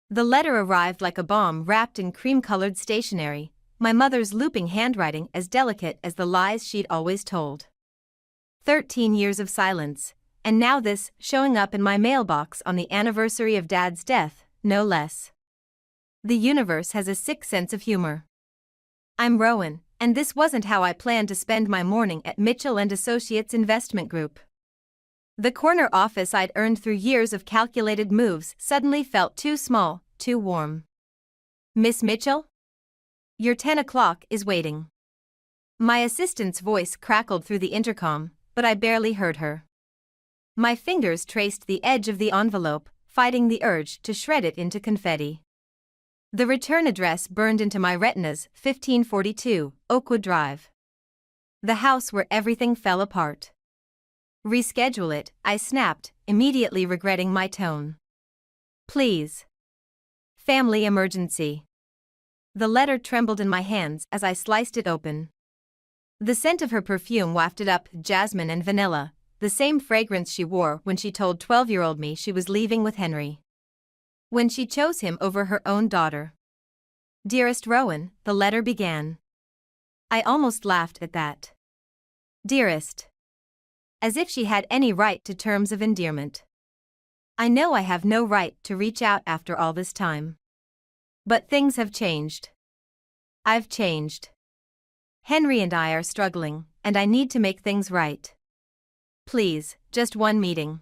The letter arrived like a bomb wrapped in cream-colored stationery, my mother's looping handwriting as delicate as the lies she'd always told. 13 years of silence, and now this showing up in my mailbox on the anniversary of Dad's death, no less. The universe has a sick sense of humor. I'm Rowan, and this wasn't how I planned to spend my morning at Mitchell & Associates Investment Group. The corner office I'd earned through years of calculated moves suddenly felt too small, too warm. Miss Mitchell? Your 10 o'clock is waiting. My assistant's voice crackled through the intercom, but I barely heard her. My fingers traced the edge of the envelope, fighting the urge to shred it into confetti. The return address burned into my retinas, 1542, Oakwood Drive. The house where everything fell apart. Reschedule it, I snapped, immediately regretting my tone. Please. Family emergency. The letter trembled in my hands as I sliced it open. The scent of her perfume wafted up, jasmine and vanilla, the same fragrance she wore when she told 12-year-old me she was leaving with Henry. When she chose him over her own daughter. Dearest Rowan, the letter began. I almost laughed at that. Dearest. As if she had any right to terms of endearment. I know I have no right to reach out after all this time. But things have changed. I've changed. Henry and I are struggling, and I need to make things right. Please, just one meeting.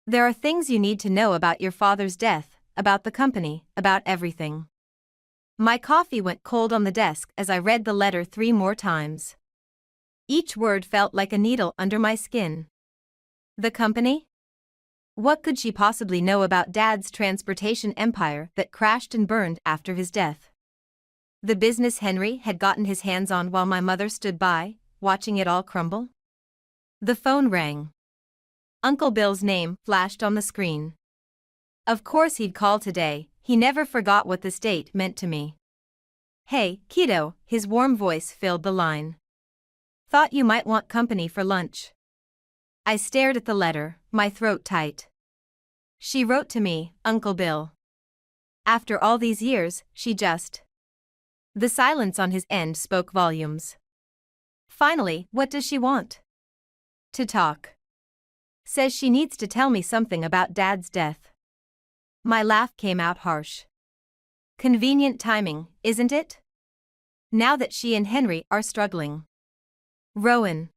There are things you need to know about your father's death, about the company, about everything. My coffee went cold on the desk as I read the letter 3 more times. Each word felt like a needle under my skin. The company? What could she possibly know about Dad's transportation empire that crashed and burned after his death? The business Henry had gotten his hands on while my mother stood by, watching it all crumble? The phone rang. Uncle Bill's name flashed on the screen. Of course he'd call today, he never forgot what this date meant to me. Hey, kiddo, his warm voice filled the line. Thought you might want company for lunch. I stared at the letter, my throat tight. She wrote to me, Uncle Bill. After all these years, she just. The silence on his end spoke volumes. Finally, what does she want? To talk. Says she needs to tell me something about Dad's death. My laugh came out harsh. Convenient timing, isn't it? Now that she and Henry are struggling. Rowan.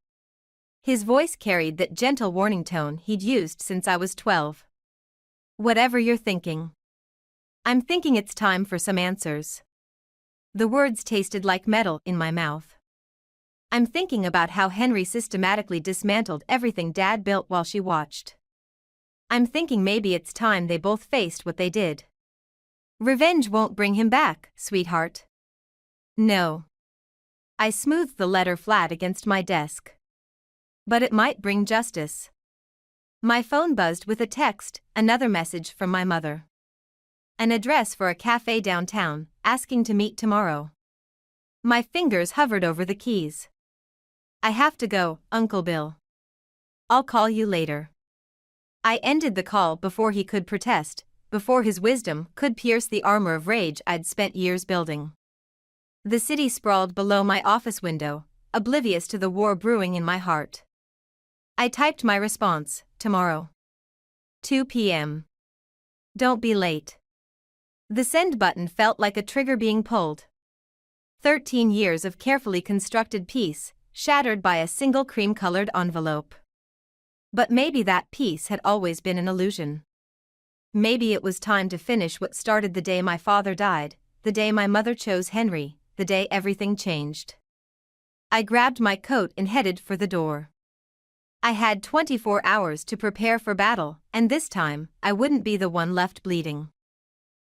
His voice carried that gentle warning tone he'd used since I was 12. Whatever you're thinking. I'm thinking it's time for some answers. The words tasted like metal in my mouth. I'm thinking about how Henry systematically dismantled everything Dad built while she watched. I'm thinking maybe it's time they both faced what they did. Revenge won't bring him back, sweetheart. No. I smoothed the letter flat against my desk. But it might bring justice. My phone buzzed with a text, another message from my mother. An address for a cafe downtown, asking to meet tomorrow. My fingers hovered over the keys. I have to go, Uncle Bill. I'll call you later. I ended the call before he could protest, before his wisdom could pierce the armor of rage I'd spent years building. The city sprawled below my office window, oblivious to the war brewing in my heart. I typed my response, tomorrow. 2 p.m. Don't be late. The send button felt like a trigger being pulled. 13 years of carefully constructed peace, shattered by a single cream-colored envelope. But maybe that peace had always been an illusion. Maybe it was time to finish what started the day my father died, the day my mother chose Henry, the day everything changed. I grabbed my coat and headed for the door. I had 24 hours to prepare for battle, and this time, I wouldn't be the one left bleeding.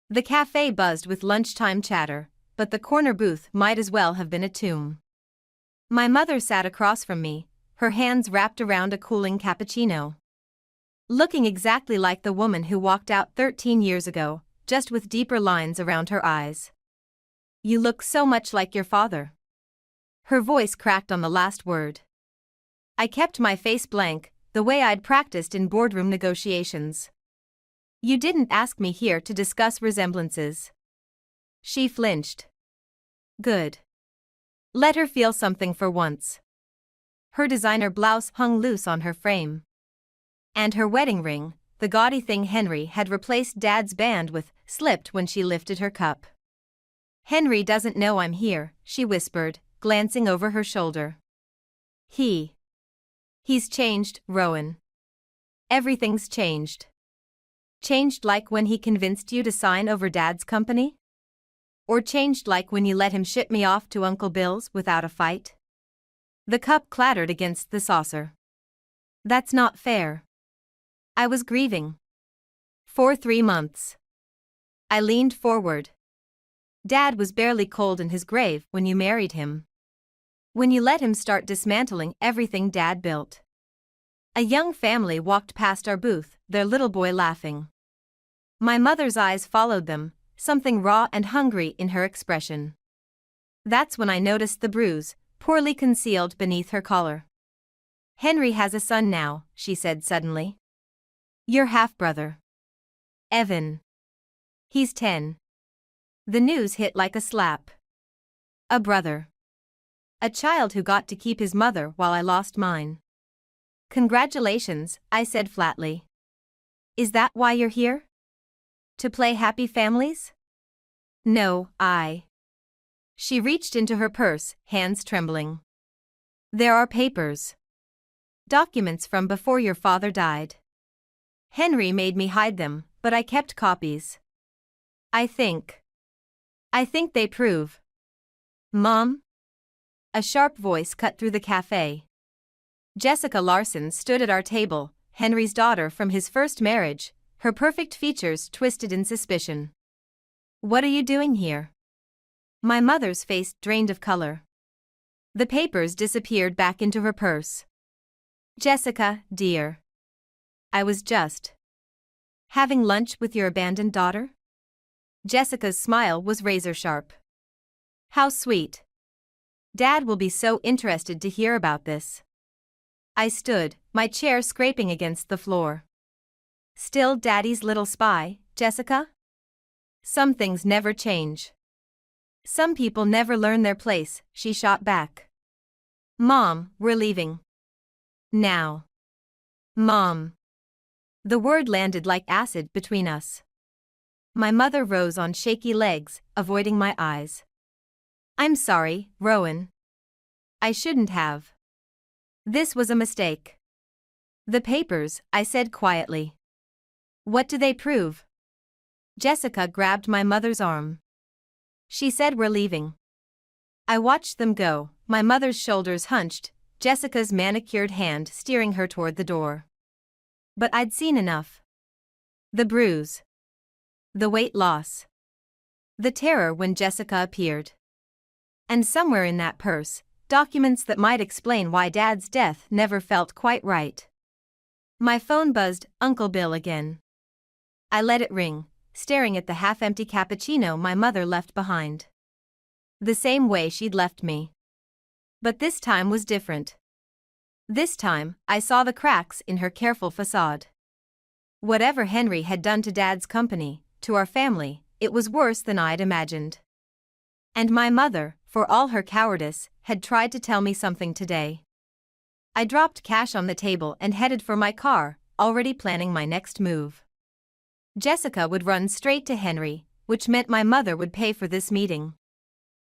The cafe buzzed with lunchtime chatter, but the corner booth might as well have been a tomb. My mother sat across from me, her hands wrapped around a cooling cappuccino. Looking exactly like the woman who walked out 13 years ago, just with deeper lines around her eyes. You look so much like your father. Her voice cracked on the last word. I kept my face blank, the way I'd practiced in boardroom negotiations. You didn't ask me here to discuss resemblances. She flinched. Good. Let her feel something for once. Her designer blouse hung loose on her frame. And her wedding ring, the gaudy thing Henry had replaced Dad's band with, slipped when she lifted her cup. Henry doesn't know I'm here, she whispered, glancing over her shoulder. He's changed, Rowan. Everything's changed. Changed like when he convinced you to sign over Dad's company? Or changed like when you let him ship me off to Uncle Bill's without a fight? The cup clattered against the saucer. That's not fair. I was grieving. For 3 months. I leaned forward. Dad was barely cold in his grave when you married him. When you let him start dismantling everything Dad built. A young family walked past our booth, their little boy laughing. My mother's eyes followed them, something raw and hungry in her expression. That's when I noticed the bruise, poorly concealed beneath her collar. Henry has a son now, she said suddenly. Your half-brother. Evan. He's 10. The news hit like a slap. A brother. A child who got to keep his mother while I lost mine. Congratulations, I said flatly. Is that why you're here? To play happy families? No, She reached into her purse, hands trembling. There are papers. Documents from before your father died. Henry made me hide them, but I kept copies. I think they prove. Mom? A sharp voice cut through the cafe. Jessica Larson stood at our table, Henry's daughter from his first marriage, her perfect features twisted in suspicion. What are you doing here? My mother's face drained of color. The papers disappeared back into her purse. Jessica, dear. I was just having lunch with your abandoned daughter? Jessica's smile was razor-sharp. How sweet. Dad will be so interested to hear about this. I stood, my chair scraping against the floor. Still Daddy's little spy, Jessica? Some things never change. Some people never learn their place, she shot back. Mom, we're leaving. Now. Mom. The word landed like acid between us. My mother rose on shaky legs, avoiding my eyes. I'm sorry, Rowan. I shouldn't have. This was a mistake. The papers, I said quietly. What do they prove? Jessica grabbed my mother's arm. She said we're leaving. I watched them go, my mother's shoulders hunched, Jessica's manicured hand steering her toward the door. But I'd seen enough. The bruise. The weight loss. The terror when Jessica appeared. And somewhere in that purse, documents that might explain why Dad's death never felt quite right. My phone buzzed, Uncle Bill again. I let it ring, staring at the half-empty cappuccino my mother left behind. The same way she'd left me. But this time was different. This time, I saw the cracks in her careful facade. Whatever Henry had done to Dad's company, to our family, it was worse than I'd imagined. And my mother, for all her cowardice, had tried to tell me something today. I dropped cash on the table and headed for my car, already planning my next move. Jessica would run straight to Henry, which meant my mother would pay for this meeting.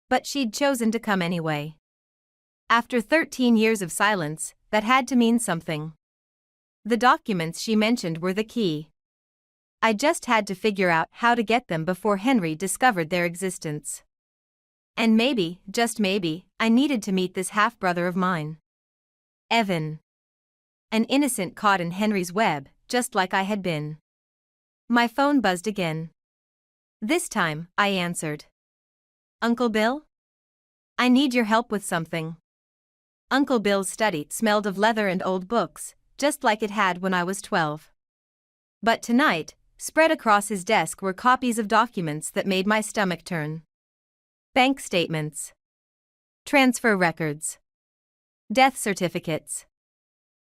But she'd chosen to come anyway. After 13 years of silence, that had to mean something. The documents she mentioned were the key. I just had to figure out how to get them before Henry discovered their existence. And maybe, just maybe, I needed to meet this half-brother of mine. Evan. An innocent caught in Henry's web, just like I had been. My phone buzzed again. This time, I answered. Uncle Bill? I need your help with something. Uncle Bill's study smelled of leather and old books, just like it had when I was 12. But tonight, spread across his desk were copies of documents that made my stomach turn. Bank statements. Transfer records. Death certificates.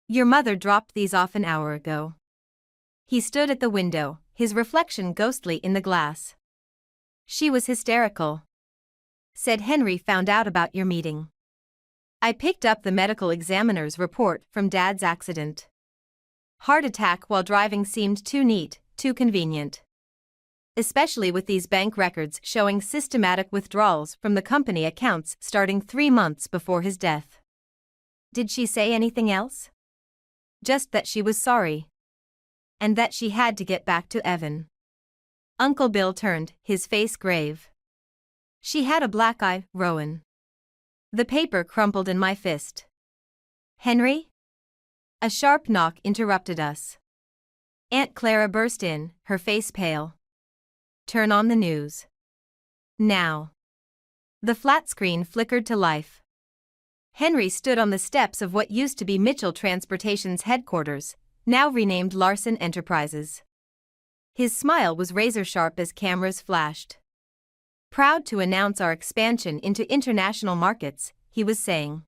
Your mother dropped these off an hour ago. He stood at the window, his reflection ghostly in the glass. She was hysterical. Said Henry found out about your meeting. I picked up the medical examiner's report from Dad's accident. Heart attack while driving seemed too neat, too convenient. Especially with these bank records showing systematic withdrawals from the company accounts starting 3 months before his death. Did she say anything else? Just that she was sorry. And that she had to get back to Evan. Uncle Bill turned, his face grave. She had a black eye, Rowan. The paper crumpled in my fist. Henry? A sharp knock interrupted us. Aunt Clara burst in, her face pale. Turn on the news. Now. The flat screen flickered to life. Henry stood on the steps of what used to be Mitchell Transportation's headquarters, now renamed Larson Enterprises. His smile was razor-sharp as cameras flashed. Proud to announce our expansion into international markets, he was saying.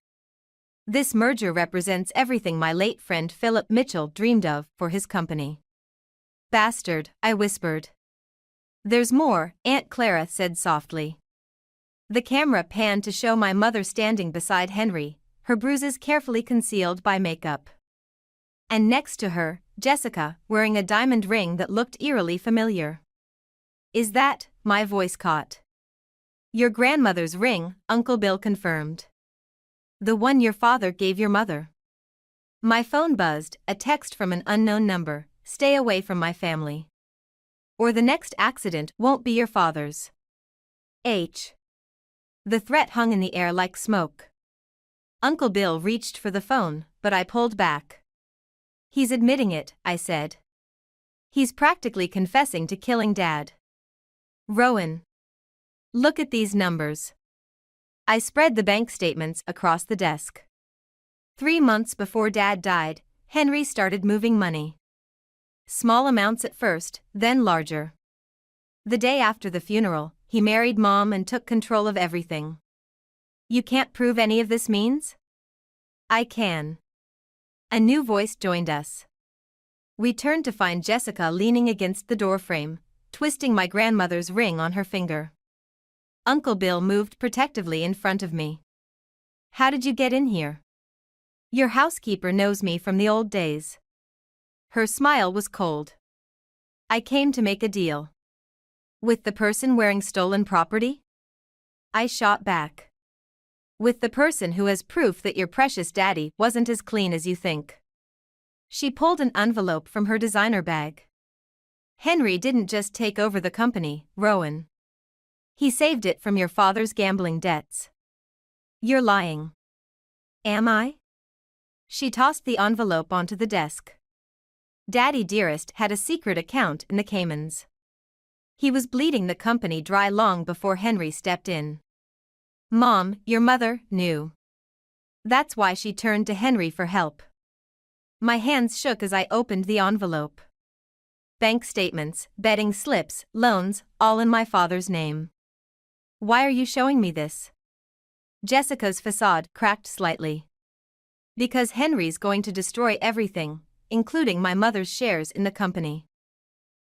This merger represents everything my late friend Philip Mitchell dreamed of for his company. Bastard, I whispered. There's more, Aunt Clara said softly. The camera panned to show my mother standing beside Henry, her bruises carefully concealed by makeup. And next to her, Jessica, wearing a diamond ring that looked eerily familiar. Is that, my voice caught. Your grandmother's ring, Uncle Bill confirmed. The one your father gave your mother. My phone buzzed, a text from an unknown number, stay away from my family. Or the next accident won't be your father's. H. The threat hung in the air like smoke. Uncle Bill reached for the phone, but I pulled back. He's admitting it, I said. He's practically confessing to killing Dad. Rowan. Look at these numbers. I spread the bank statements across the desk. 3 months before Dad died, Henry started moving money. Small amounts at first, then larger. The day after the funeral, he married Mom and took control of everything. You can't prove any of this means? I can. A new voice joined us. We turned to find Jessica leaning against the doorframe, twisting my grandmother's ring on her finger. Uncle Bill moved protectively in front of me. How did you get in here? Your housekeeper knows me from the old days. Her smile was cold. I came to make a deal. With the person wearing stolen property? I shot back. With the person who has proof that your precious daddy wasn't as clean as you think. She pulled an envelope from her designer bag. Henry didn't just take over the company, Rowan. He saved it from your father's gambling debts. You're lying. Am I? She tossed the envelope onto the desk. Daddy Dearest had a secret account in the Caymans. He was bleeding the company dry long before Henry stepped in. Mom, your mother, knew. That's why she turned to Henry for help. My hands shook as I opened the envelope. Bank statements, betting slips, loans, all in my father's name. Why are you showing me this? Jessica's facade cracked slightly. Because Henry's going to destroy everything, including my mother's shares in the company.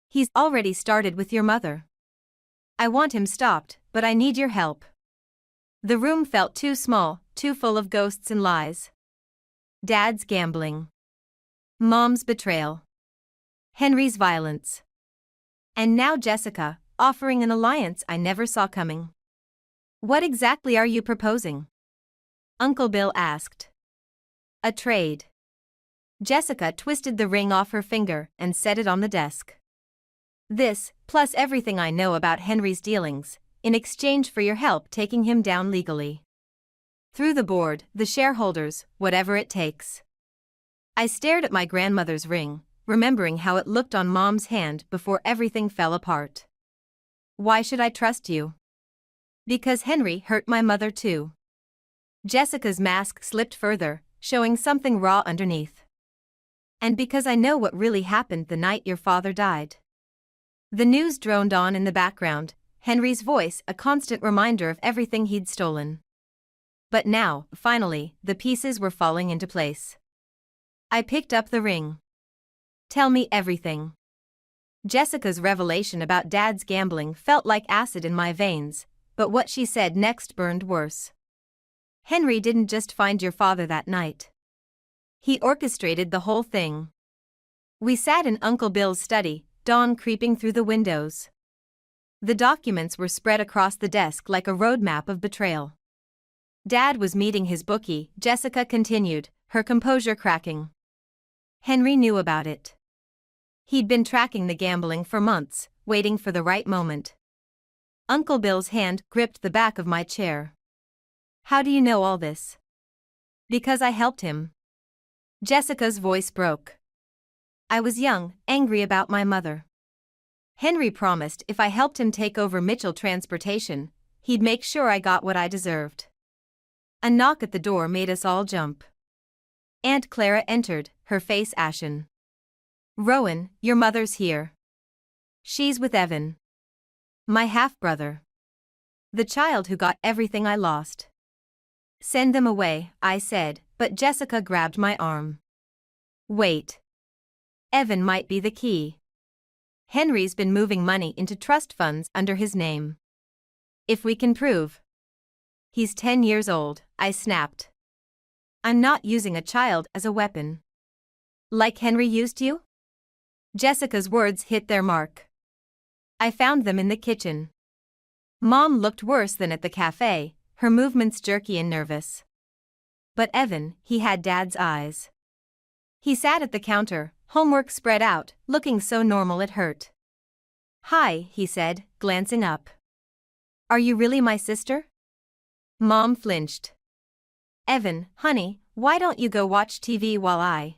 He's already started with your mother. I want him stopped, but I need your help. The room felt too small, too full of ghosts and lies. Dad's gambling. Mom's betrayal. Henry's violence. And now Jessica, offering an alliance I never saw coming. What exactly are you proposing? Uncle Bill asked. A trade. Jessica twisted the ring off her finger and set it on the desk. This, plus everything I know about Henry's dealings, in exchange for your help taking him down legally. Through the board, the shareholders, whatever it takes. I stared at my grandmother's ring, remembering how it looked on Mom's hand before everything fell apart. Why should I trust you? Because Henry hurt my mother too. Jessica's mask slipped further, showing something raw underneath. And because I know what really happened the night your father died. The news droned on in the background, Henry's voice a constant reminder of everything he'd stolen. But now, finally, the pieces were falling into place. I picked up the ring. Tell me everything. Jessica's revelation about Dad's gambling felt like acid in my veins, but what she said next burned worse. Henry didn't just find your father that night. He orchestrated the whole thing. We sat in Uncle Bill's study, dawn creeping through the windows. The documents were spread across the desk like a roadmap of betrayal. Dad was meeting his bookie, Jessica continued, her composure cracking. Henry knew about it. He'd been tracking the gambling for months, waiting for the right moment. Uncle Bill's hand gripped the back of my chair. How do you know all this? Because I helped him. Jessica's voice broke. I was young, angry about my mother. Henry promised if I helped him take over Mitchell Transportation, he'd make sure I got what I deserved. A knock at the door made us all jump. Aunt Clara entered, her face ashen. Rowan, your mother's here. She's with Evan. My half-brother. The child who got everything I lost. Send them away, I said, but Jessica grabbed my arm. Wait. Evan might be the key. Henry's been moving money into trust funds under his name. If we can prove. He's 10 years old, I snapped. I'm not using a child as a weapon. Like Henry used you? Jessica's words hit their mark. I found them in the kitchen. Mom looked worse than at the cafe, her movements jerky and nervous. But Evan, he had Dad's eyes. He sat at the counter, homework spread out, looking so normal it hurt. Hi, he said, glancing up. Are you really my sister? Mom flinched. Evan, honey, why don't you go watch TV while I...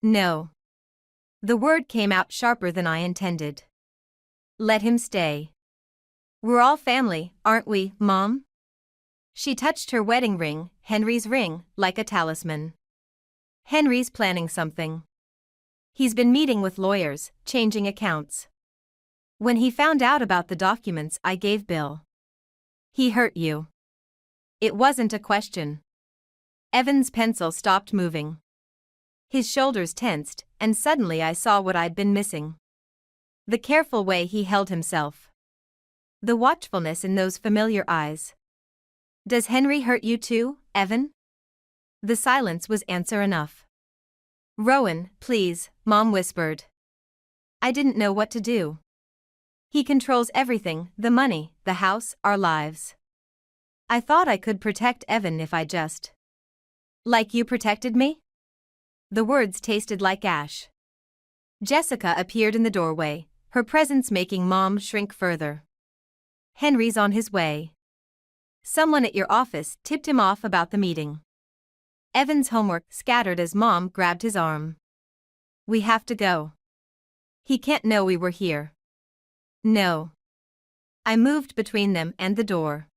No. The word came out sharper than I intended. Let him stay. We're all family, aren't we, Mom? She touched her wedding ring, Henry's ring, like a talisman. Henry's planning something. He's been meeting with lawyers, changing accounts. When he found out about the documents I gave Bill. He hurt you. It wasn't a question. Evan's pencil stopped moving. His shoulders tensed, and suddenly I saw what I'd been missing. The careful way he held himself. The watchfulness in those familiar eyes. Does Henry hurt you too, Evan? The silence was answer enough. Rowan, please, Mom whispered. I didn't know what to do. He controls everything, the money, the house, our lives. I thought I could protect Evan if I just... Like you protected me? The words tasted like ash. Jessica appeared in the doorway, her presence making Mom shrink further. Henry's on his way. Someone at your office tipped him off about the meeting. Evan's homework scattered as Mom grabbed his arm. We have to go. He can't know we were here. No. I moved between them and the door.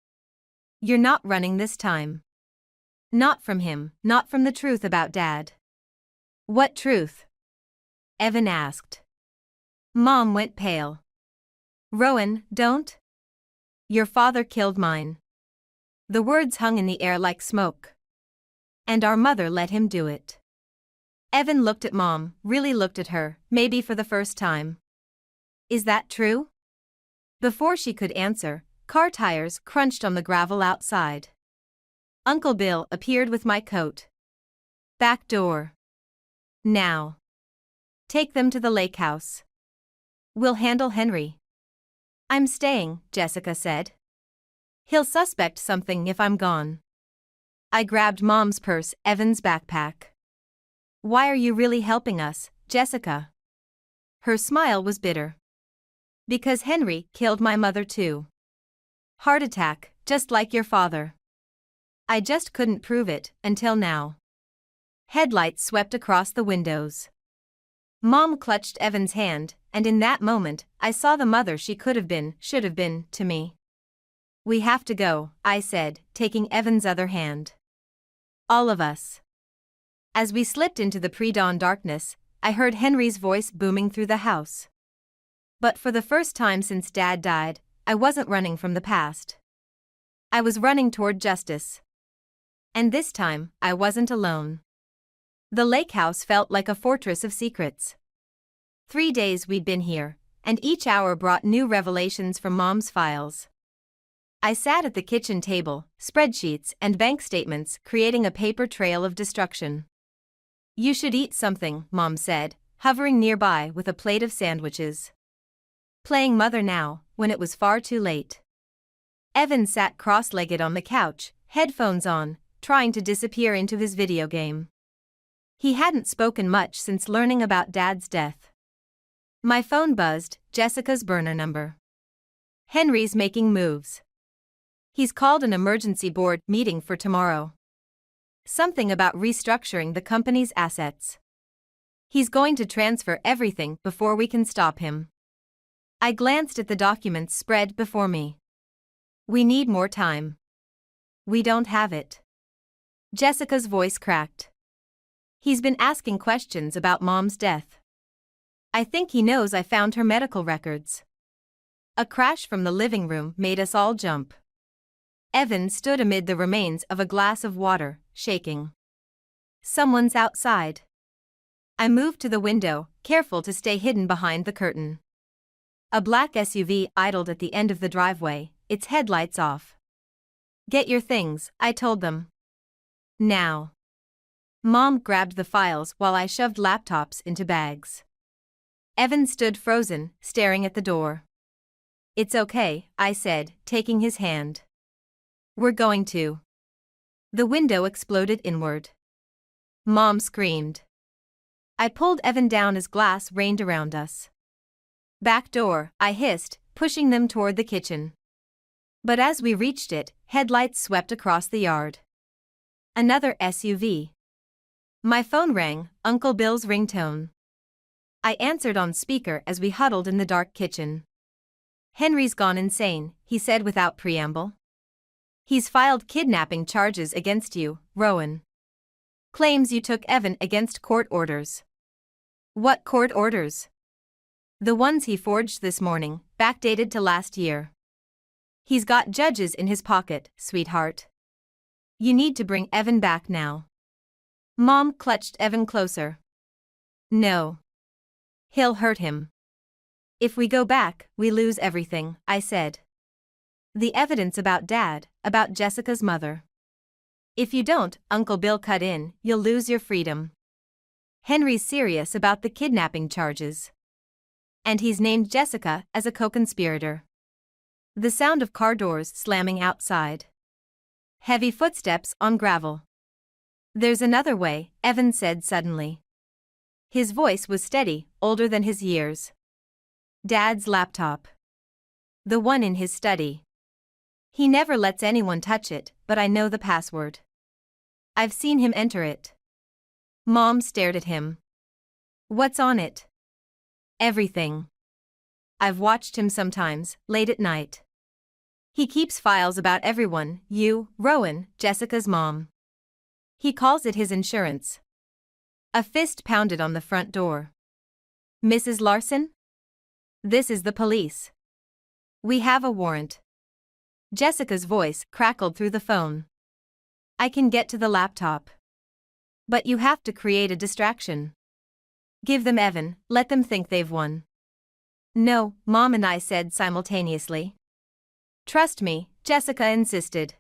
You're not running this time. Not from him, not from the truth about Dad. What truth? Evan asked. Mom went pale. Rowan, don't. Your father killed mine. The words hung in the air like smoke. And our mother let him do it. Evan looked at Mom, really looked at her, maybe for the first time. Is that true? Before she could answer, car tires crunched on the gravel outside. Uncle Bill appeared with my coat. Back door. Now. Take them to the lake house. We'll handle Henry. I'm staying, Jessica said. He'll suspect something if I'm gone. I grabbed Mom's purse, Evan's backpack. Why are you really helping us, Jessica? Her smile was bitter. Because Henry killed my mother too. Heart attack, just like your father. I just couldn't prove it, until now. Headlights swept across the windows. Mom clutched Evan's hand, and in that moment, I saw the mother she could have been, should have been, to me. We have to go, I said, taking Evan's other hand. All of us. As we slipped into the pre-dawn darkness, I heard Henry's voice booming through the house. But for the first time since Dad died, I wasn't running from the past. I was running toward justice. And this time, I wasn't alone. The lake house felt like a fortress of secrets. 3 days we'd been here, and each hour brought new revelations from Mom's files. I sat at the kitchen table, spreadsheets and bank statements creating a paper trail of destruction. "You should eat something," Mom said, hovering nearby with a plate of sandwiches. Playing mother now, when it was far too late. Evan sat cross-legged on the couch, headphones on, trying to disappear into his video game. He hadn't spoken much since learning about Dad's death. My phone buzzed, Jessica's burner number. "Henry's making moves. He's called an emergency board meeting for tomorrow. Something about restructuring the company's assets. He's going to transfer everything before we can stop him." I glanced at the documents spread before me. "We need more time." "We don't have it." Jessica's voice cracked. "He's been asking questions about Mom's death. I think he knows I found her medical records." A crash from the living room made us all jump. Evan stood amid the remains of a glass of water, shaking. "Someone's outside." I moved to the window, careful to stay hidden behind the curtain. A black SUV idled at the end of the driveway, its headlights off. "Get your things," I told them. "Now." Mom grabbed the files while I shoved laptops into bags. Evan stood frozen, staring at the door. "It's okay," I said, taking his hand. "We're going to." The window exploded inward. Mom screamed. I pulled Evan down as glass rained around us. "Back door," I hissed, pushing them toward the kitchen. But as we reached it, headlights swept across the yard. Another SUV. My phone rang, Uncle Bill's ringtone. I answered on speaker as we huddled in the dark kitchen. "Henry's gone insane," he said without preamble. "He's filed kidnapping charges against you, Rowan. Claims you took Evan against court orders." "What court orders?" "The ones he forged this morning, backdated to last year. He's got judges in his pocket, sweetheart. You need to bring Evan back now." Mom clutched Evan closer. "No. He'll hurt him. If we go back, we lose everything," I said. "The evidence about Dad, about Jessica's mother. If you don't," Uncle Bill cut in, "you'll lose your freedom. Henry's serious about the kidnapping charges. And he's named Jessica as a co-conspirator." The sound of car doors slamming outside. Heavy footsteps on gravel. "There's another way," Evan said suddenly. His voice was steady, older than his years. "Dad's laptop. The one in his study. He never lets anyone touch it, but I know the password. I've seen him enter it." Mom stared at him. "What's on it?" "Everything. I've watched him sometimes, late at night. He keeps files about everyone, you, Rowan, Jessica's mom. He calls it his insurance." A fist pounded on the front door. "Mrs. Larson? This is the police. We have a warrant." Jessica's voice crackled through the phone. "I can get to the laptop. But you have to create a distraction. Give them Evan, let them think they've won." "No," Mom and I said simultaneously. "Trust me," Jessica insisted.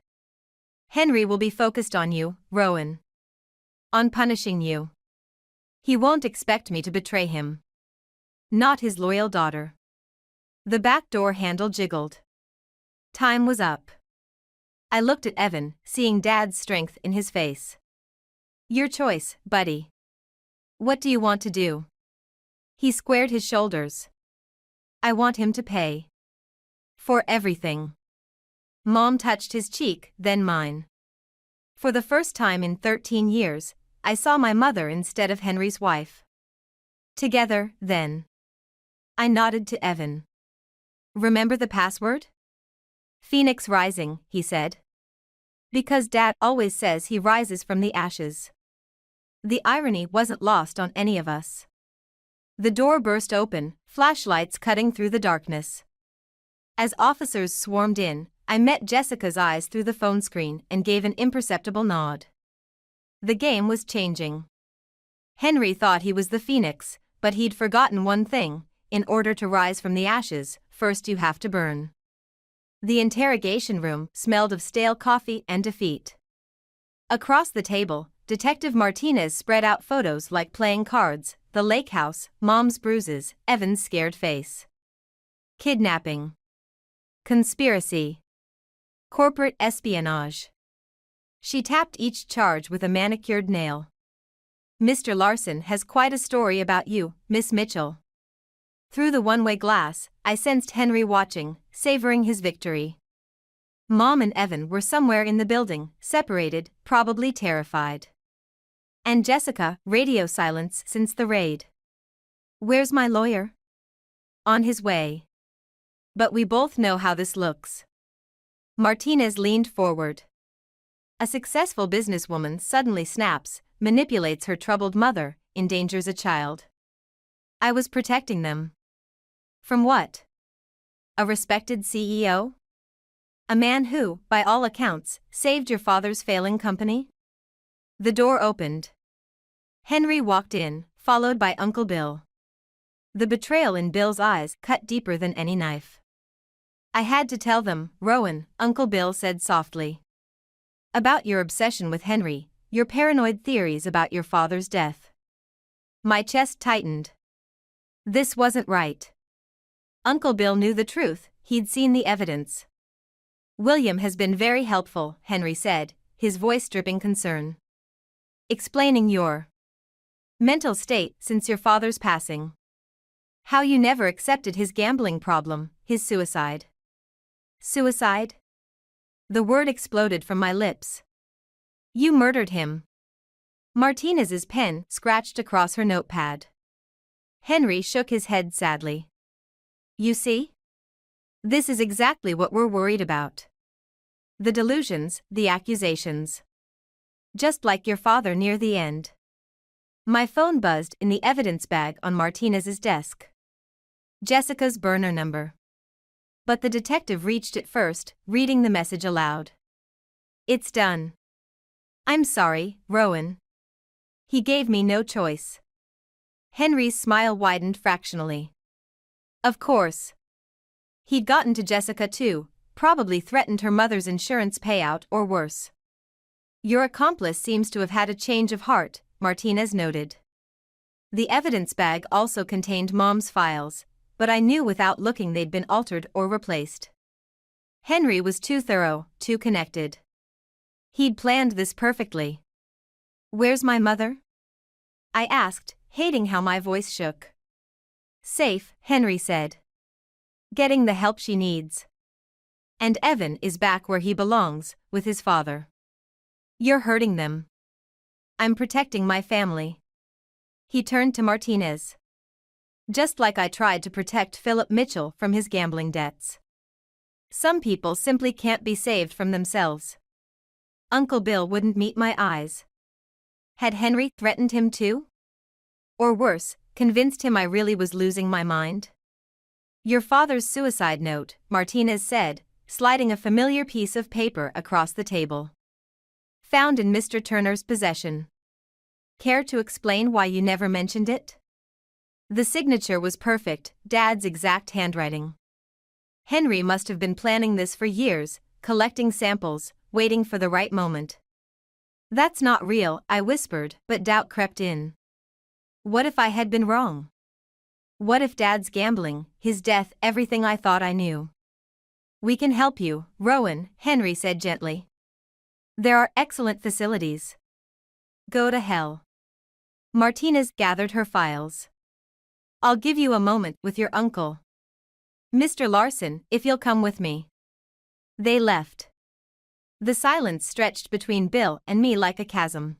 "Henry will be focused on you, Rowan. On punishing you. He won't expect me to betray him. Not his loyal daughter." The back door handle jiggled. Time was up. I looked at Evan, seeing Dad's strength in his face. "Your choice, buddy. What do you want to do?" He squared his shoulders. "I want him to pay. For everything." Mom touched his cheek, then mine. For the first time in 13 years, I saw my mother instead of Henry's wife. Together, then. I nodded to Evan. "Remember the password?" "Phoenix rising," he said. "Because Dad always says he rises from the ashes." The irony wasn't lost on any of us. The door burst open, flashlights cutting through the darkness. As officers swarmed in, I met Jessica's eyes through the phone screen and gave an imperceptible nod. The game was changing. Henry thought he was the Phoenix, But he'd forgotten one thing: in order to rise from the ashes, first you have to burn. The interrogation room smelled of stale coffee and defeat. Across the table, Detective Martinez spread out photos like playing cards: the lake house, Mom's bruises, Evan's scared face. Kidnapping. Conspiracy. Corporate espionage. She tapped each charge with a manicured nail. Mr. Larson has quite a story about you, Miss Mitchell. Through the one-way glass, I sensed Henry watching, savoring his victory. Mom and Evan were somewhere in the building, separated, probably terrified. And Jessica, radio silence since the raid. Where's my lawyer? On his way. But we both know how this looks. Martinez leaned forward. A successful businesswoman suddenly snaps, manipulates her troubled mother, endangers a child. I was protecting them. From what? A respected CEO? A man who, by all accounts, saved your father's failing company? The door opened. Henry walked in, followed by Uncle Bill. The betrayal in Bill's eyes cut deeper than any knife. I had to tell them, Rowan, Uncle Bill said softly. About your obsession with Henry, your paranoid theories about your father's death. My chest tightened. This wasn't right. Uncle Bill knew the truth, he'd seen the evidence. William has been very helpful, Henry said, his voice dripping concern. Explaining your mental state since your father's passing. How you never accepted his gambling problem, his suicide. Suicide? The word exploded from my lips. You murdered him. Martinez's pen scratched across her notepad. Henry shook his head sadly. You see? This is exactly what we're worried about. The delusions, the accusations. Just like your father near the end. My phone buzzed in the evidence bag on Martinez's desk. Jessica's burner number. But the detective reached it first, reading the message aloud. It's done. I'm sorry, Rowan. He gave me no choice. Henry's smile widened fractionally. Of course. He'd gotten to Jessica too, probably threatened her mother's insurance payout or worse. Your accomplice seems to have had a change of heart, Martinez noted. The evidence bag also contained Mom's files, but I knew without looking they'd been altered or replaced. Henry was too thorough, too connected. He'd planned this perfectly. Where's my mother? I asked, hating how my voice shook. Safe, Henry said. Getting the help she needs. And Evan is back where he belongs, with his father. You're hurting them. I'm protecting my family. He turned to Martinez. Just like I tried to protect Philip Mitchell from his gambling debts. Some people simply can't be saved from themselves. Uncle Bill wouldn't meet my eyes. Had Henry threatened him too? Or worse, convinced him I really was losing my mind? Your father's suicide note, Martinez said, sliding a familiar piece of paper across the table. Found in Mr. Turner's possession. Care to explain why you never mentioned it? The signature was perfect, Dad's exact handwriting. Henry must have been planning this for years, collecting samples, waiting for the right moment. That's not real, I whispered, but doubt crept in. What if I had been wrong? What if Dad's gambling, his death, everything I thought I knew? We can help you, Rowan, Henry said gently. There are excellent facilities. Go to hell. Martinez gathered her files. I'll give you a moment with your uncle. Mr. Larson, if you'll come with me. They left. The silence stretched between Bill and me like a chasm.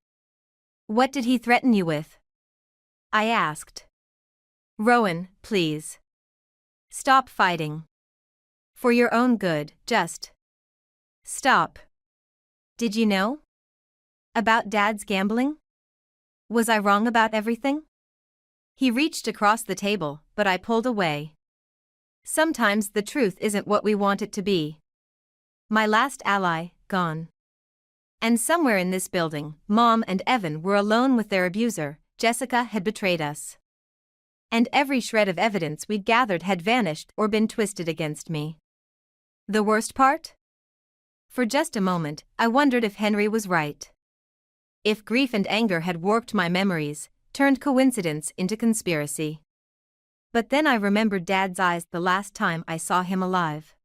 What did he threaten you with? I asked. Rowan, please. Stop fighting. For your own good, just stop. Did you know? About Dad's gambling? Was I wrong about everything? He reached across the table, but I pulled away. Sometimes the truth isn't what we want it to be. My last ally, gone. And somewhere in this building, Mom and Evan were alone with their abuser. Jessica had betrayed us. And every shred of evidence we'd gathered had vanished or been twisted against me. The worst part? For just a moment, I wondered if Henry was right. If grief and anger had warped my memories, turned coincidence into conspiracy. But then I remembered Dad's eyes the last time I saw him alive.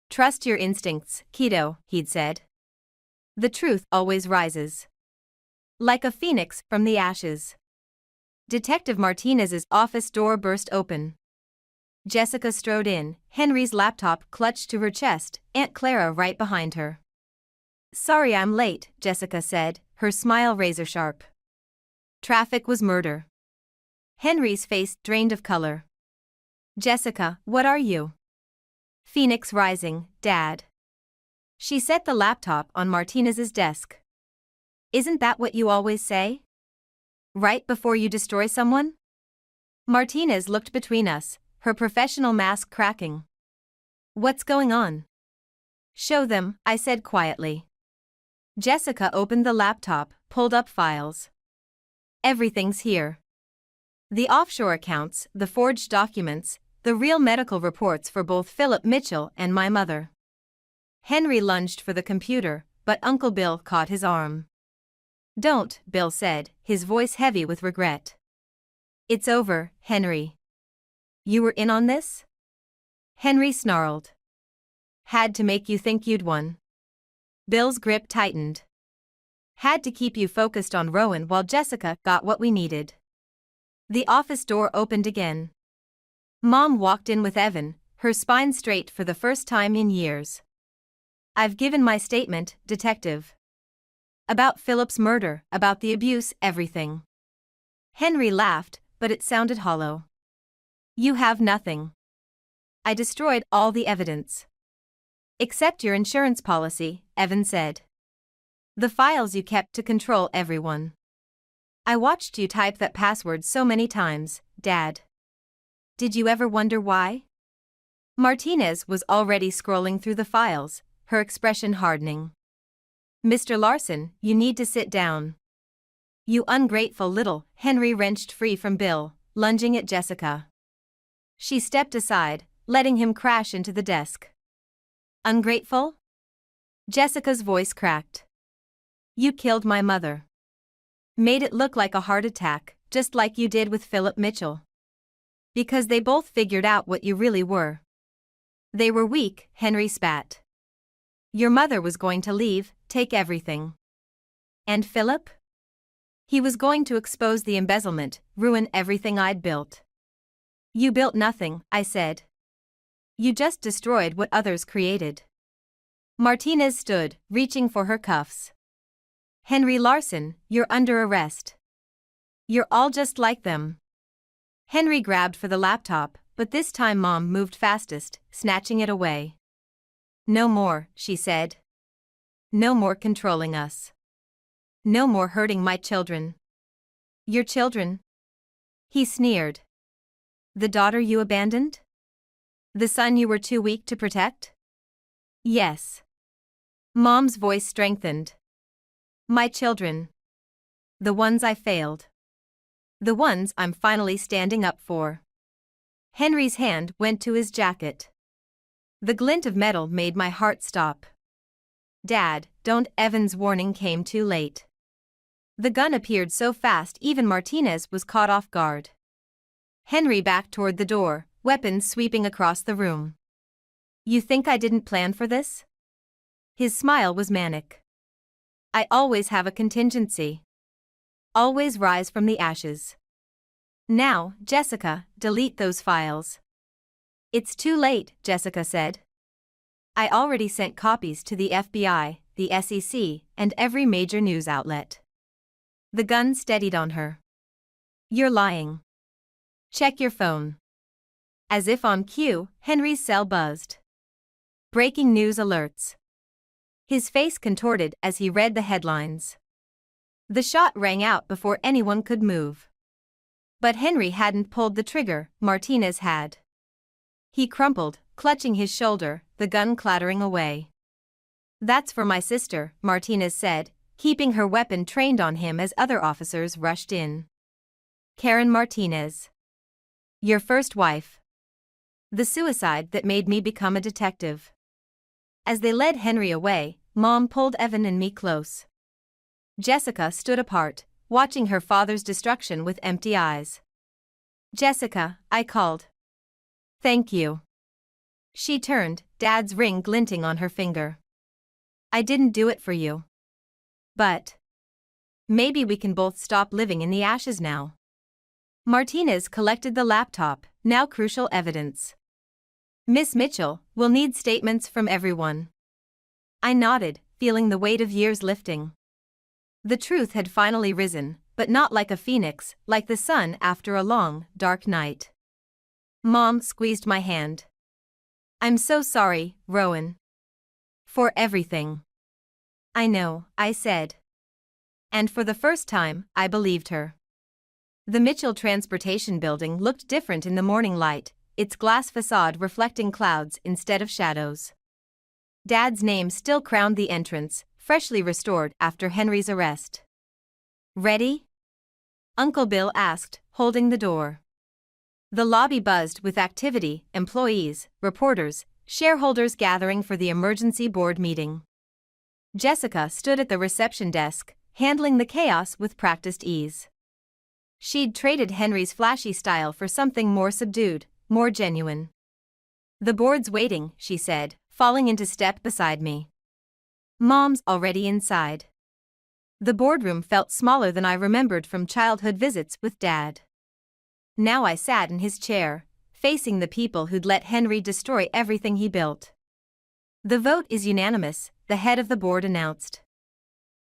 "Trust your instincts, kiddo," he'd said. "The truth always rises. Like a phoenix from the ashes." Detective Martinez's office door burst open. Jessica strode in, Henry's laptop clutched to her chest, Aunt Clara right behind her. "Sorry I'm late," Jessica said, her smile razor-sharp. "Traffic was murder." Henry's face drained of color. "Jessica, what are you?" "Phoenix rising, Dad." She set the laptop on Martinez's desk. "Isn't that what you always say? Right before you destroy someone?" Martinez looked between us, her professional mask cracking. "What's going on?" "Show them," I said quietly. Jessica opened the laptop, pulled up files. "Everything's here. The offshore accounts, the forged documents, the real medical reports for both Philip Mitchell and my mother." Henry lunged for the computer, but Uncle Bill caught his arm. "Don't," Bill said, his voice heavy with regret. "It's over, Henry. You were in on this?" Henry snarled. "Had to make you think you'd won." Bill's grip tightened. "Had to keep you focused on Rowan while Jessica got what we needed." The office door opened again. Mom walked in with Evan, her spine straight for the first time in years. "I've given my statement, Detective. About Philip's murder, about the abuse, everything." Henry laughed, but it sounded hollow. "You have nothing." "I destroyed all the evidence." "Except your insurance policy," Evan said. "The files you kept to control everyone. I watched you type that password so many times, Dad. Did you ever wonder why?" Martinez was already scrolling through the files, her expression hardening. "Mr. Larson, you need to sit down." "You ungrateful little," Henry wrenched free from Bill, lunging at Jessica. She stepped aside, letting him crash into the desk. "Ungrateful?" Jessica's voice cracked. "You killed my mother. Made it look like a heart attack, just like you did with Philip Mitchell. Because they both figured out what you really were." "They were weak," Henry spat. "Your mother was going to leave, take everything. And Philip? He was going to expose the embezzlement, ruin everything I'd built." "You built nothing," I said. "You just destroyed what others created." Martinez stood, reaching for her cuffs. "Henry Larson, you're under arrest. You're all just like them." Henry grabbed for the laptop, but this time Mom moved fastest, snatching it away. "No more," she said. "No more controlling us. No more hurting my children." "Your children?" He sneered. "The daughter you abandoned? The son you were too weak to protect?" "Yes." Mom's voice strengthened. "My children. The ones I failed. The ones I'm finally standing up for." Henry's hand went to his jacket. The glint of metal made my heart stop. "Dad, don't." Evan's warning came too late. The gun appeared so fast even Martinez was caught off guard. Henry backed toward the door, weapons sweeping across the room. "You think I didn't plan for this?" His smile was manic. "I always have a contingency. Always rise from the ashes. Now, Jessica, delete those files." "It's too late," Jessica said. "I already sent copies to the FBI, the SEC, and every major news outlet." The gun steadied on her. "You're lying. Check your phone." As if on cue, Henry's cell buzzed. "Breaking news alerts." His face contorted as he read the headlines. The shot rang out before anyone could move. But Henry hadn't pulled the trigger, Martinez had. He crumpled, clutching his shoulder, the gun clattering away. "That's for my sister," Martinez said, keeping her weapon trained on him as other officers rushed in. "Karen Martinez." Your first wife. The suicide that made me become a detective. As they led Henry away, Mom pulled Evan and me close. Jessica stood apart, watching her father's destruction with empty eyes. Jessica, I called. Thank you. She turned, Dad's ring glinting on her finger. I didn't do it for you. But maybe we can both stop living in the ashes now. Martinez collected the laptop, now crucial evidence. Miss Mitchell, we'll need statements from everyone. I nodded, feeling the weight of years lifting. The truth had finally risen, but not like a phoenix, like the sun after a long, dark night. Mom squeezed my hand. I'm so sorry, Rowan. For everything. I know, I said. And for the first time, I believed her. The Mitchell Transportation Building looked different in the morning light, its glass facade reflecting clouds instead of shadows. Dad's name still crowned the entrance, freshly restored after Henry's arrest. Ready? Uncle Bill asked, holding the door. The lobby buzzed with activity, employees, reporters, shareholders gathering for the emergency board meeting. Jessica stood at the reception desk, handling the chaos with practiced ease. She'd traded Henry's flashy style for something more subdued, more genuine. The board's waiting, she said, falling into step beside me. Mom's already inside. The boardroom felt smaller than I remembered from childhood visits with Dad. Now I sat in his chair, facing the people who'd let Henry destroy everything he built. The vote is unanimous, the head of the board announced.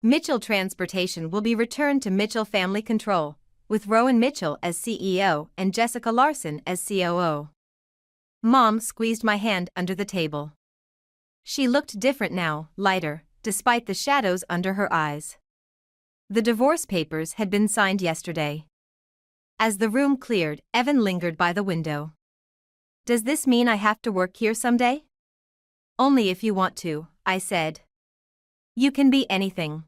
Mitchell Transportation will be returned to Mitchell Family Control, with Rowan Mitchell as CEO and Jessica Larson as COO. Mom squeezed my hand under the table. She looked different now, lighter, despite the shadows under her eyes. The divorce papers had been signed yesterday. As the room cleared, Evan lingered by the window. Does this mean I have to work here someday? Only if you want to, I said. You can be anything.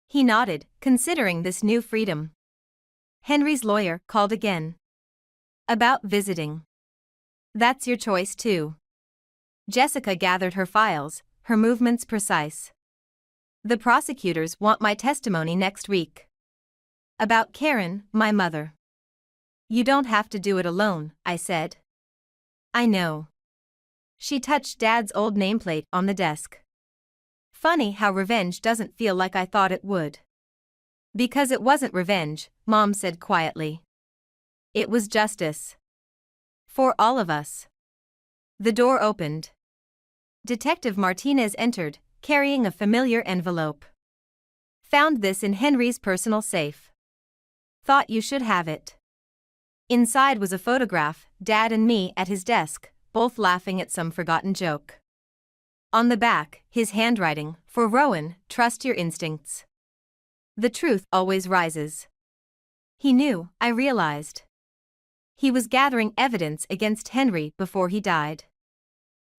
He nodded, considering this new freedom. Henry's lawyer called again. About visiting. That's your choice too. Jessica gathered her files, her movements precise. The prosecutors want my testimony next week. About Karen, my mother. You don't have to do it alone, I said. I know. She touched Dad's old nameplate on the desk. Funny how revenge doesn't feel like I thought it would. Because it wasn't revenge, Mom said quietly. It was justice. For all of us. The door opened. Detective Martinez entered, carrying a familiar envelope. Found this in Henry's personal safe. Thought you should have it. Inside was a photograph, Dad and me at his desk, both laughing at some forgotten joke. On the back, his handwriting, for Rowan, trust your instincts. The truth always rises. He knew, I realized. He was gathering evidence against Henry before he died.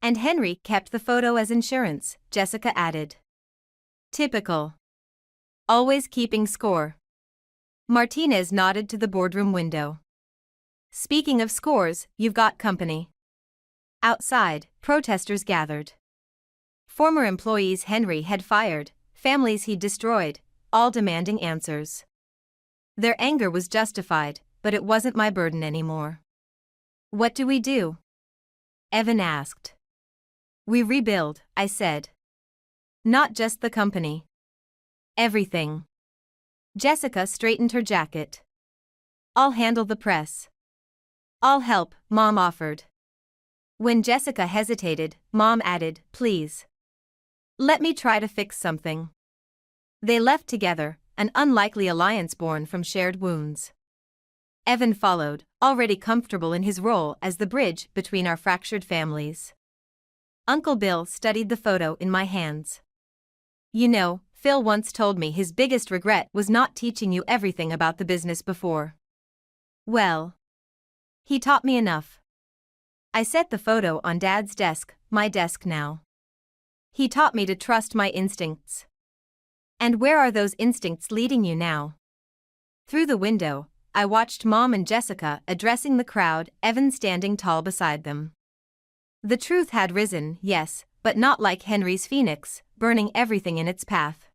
And Henry kept the photo as insurance, Jessica added. Typical. Always keeping score. Martinez nodded to the boardroom window. Speaking of scores, you've got company. Outside, protesters gathered. Former employees Henry had fired, families he'd destroyed, all demanding answers. Their anger was justified, but it wasn't my burden anymore. What do we do? Evan asked. We rebuild, I said. Not just the company. Everything. Jessica straightened her jacket. I'll handle the press. I'll help, Mom offered. When Jessica hesitated, Mom added, please. Let me try to fix something. They left together, an unlikely alliance born from shared wounds. Evan followed, already comfortable in his role as the bridge between our fractured families. Uncle Bill studied the photo in my hands. You know, Phil once told me his biggest regret was not teaching you everything about the business before. Well, he taught me enough. I set the photo on Dad's desk, my desk now. He taught me to trust my instincts. And where are those instincts leading you now? Through the window, I watched Mom and Jessica addressing the crowd, Evan standing tall beside them. The truth had risen, yes, but not like Henry's phoenix, burning everything in its path.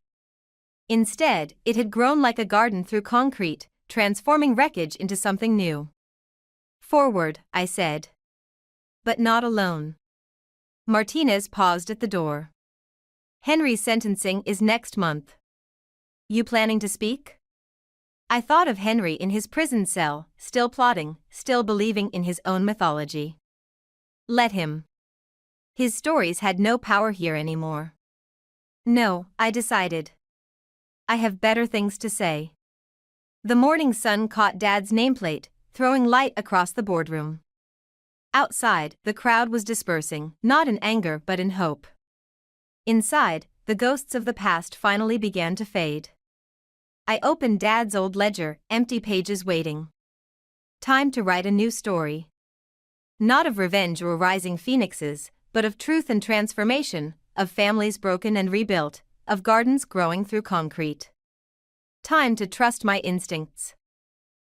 Instead, it had grown like a garden through concrete, transforming wreckage into something new. "Forward," I said. But not alone. Martinez paused at the door. "Henry's sentencing is next month. You planning to speak?" I thought of Henry in his prison cell, still plotting, still believing in his own mythology. Let him. His stories had no power here anymore. No, I decided. I have better things to say. The morning sun caught Dad's nameplate, throwing light across the boardroom. Outside, the crowd was dispersing, not in anger but in hope. Inside, the ghosts of the past finally began to fade. I opened Dad's old ledger, empty pages waiting. Time to write a new story. Not of revenge or rising phoenixes, but of truth and transformation, of families broken and rebuilt, of gardens growing through concrete. Time to trust my instincts.